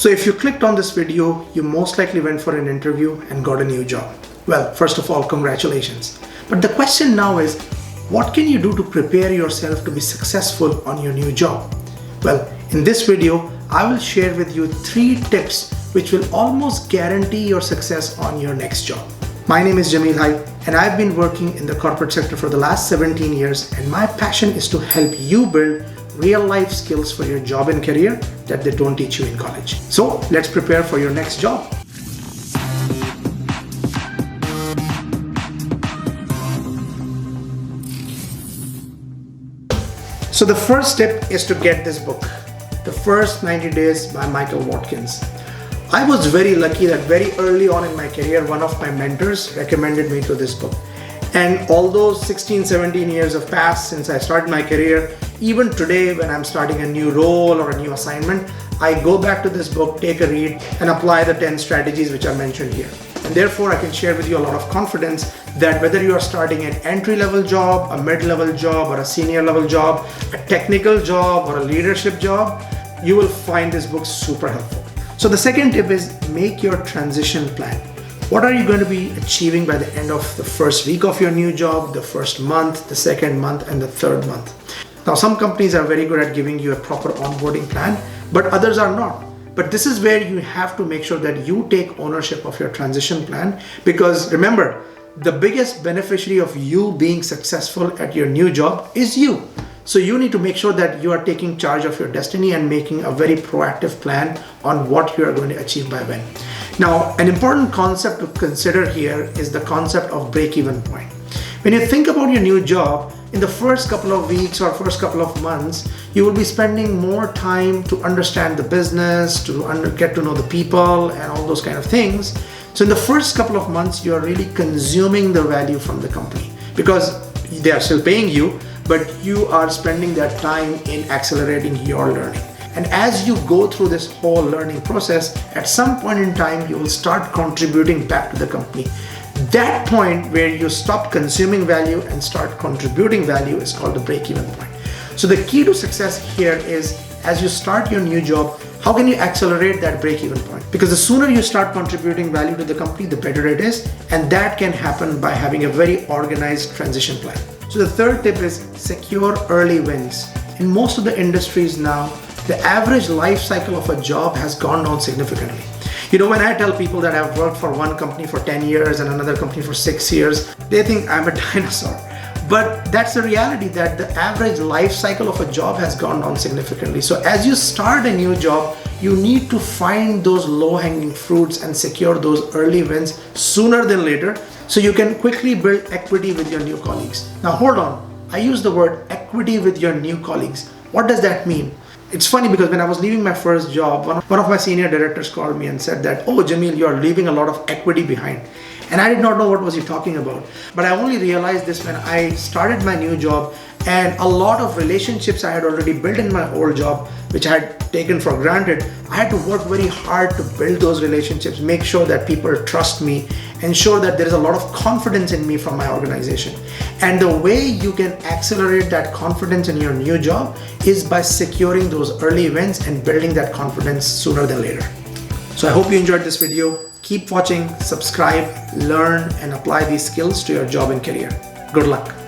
So if you clicked on this video, you most likely went for an interview and got a new job. Well, first of all, congratulations. But the question now is, what can you do to prepare yourself to be successful on your new job? Well, in this video, I will share with you 3 tips which will almost guarantee your success on your next job. My name is Jamil Hai, and I've been working in the corporate sector for the last 17 years, and my passion is to help you build real-life skills for your job and career that they don't teach you in college. So let's prepare for your next job. So the first tip is to get this book, The First 90 Days by Watkins. I was very lucky that very early on in my career, one of my mentors recommended me to this book. And although 16, 17 years have passed since I started my career, even today when I'm starting a new role or a new assignment, I go back to this book, take a read, and apply the 10 strategies which are mentioned here. And therefore, I can share with you a lot of confidence that whether you are starting an entry-level job, a mid-level job, or a senior-level job, a technical job, or a leadership job, you will find this book super helpful. So the second tip is make your transition plan. What are you going to be achieving by the end of the first week of your new job, the first month, the second month, and the third month? Now, some companies are very good at giving you a proper onboarding plan, but others are not. But this is where you have to make sure that you take ownership of your transition plan, because remember, the biggest beneficiary of you being successful at your new job is you. So you need to make sure that you are taking charge of your destiny and making a very proactive plan on what you are going to achieve by when. Now, an important concept to consider here is the concept of break-even point. When you think about your new job, in the first couple of weeks or first couple of months, you will be spending more time to understand the business, to get to know the people and all those kind of things. So in the first couple of months, you are really consuming the value from the company because they are still paying you, but you are spending that time in accelerating your learning. And as you go through this whole learning process, at some point in time, you will start contributing back to the company. That point where you stop consuming value and start contributing value is called the break-even point. So the key to success here is, as you start your new job, how can you accelerate that break-even point? Because the sooner you start contributing value to the company, the better it is. And that can happen by having a very organized transition plan. So the third tip is secure early wins. In most of the industries now, the average life cycle of a job has gone down significantly. You know, when I tell people that I've worked for one company for 10 years and another company for 6 years, they think I'm a dinosaur. But that's the reality, that the average life cycle of a job has gone down significantly. So as you start a new job, you need to find those low-hanging fruits and secure those early wins sooner than later, so you can quickly build equity with your new colleagues. Now hold on, I use the word equity with your new colleagues. What does that mean? It's funny because when I was leaving my first job, one of my senior directors called me and said that, "Oh Jamil, you're leaving a lot of equity behind." And I did not know what was he talking about. But I only realized this when I started my new job, and a lot of relationships I had already built in my old job, which I had taken for granted, I had to work very hard to build those relationships, make sure that people trust me, ensure that there is a lot of confidence in me from my organization. And the way you can accelerate that confidence in your new job is by securing those early wins and building that confidence sooner than later. So I hope you enjoyed this video. Keep watching, subscribe, learn, and apply these skills to your job and career. Good luck.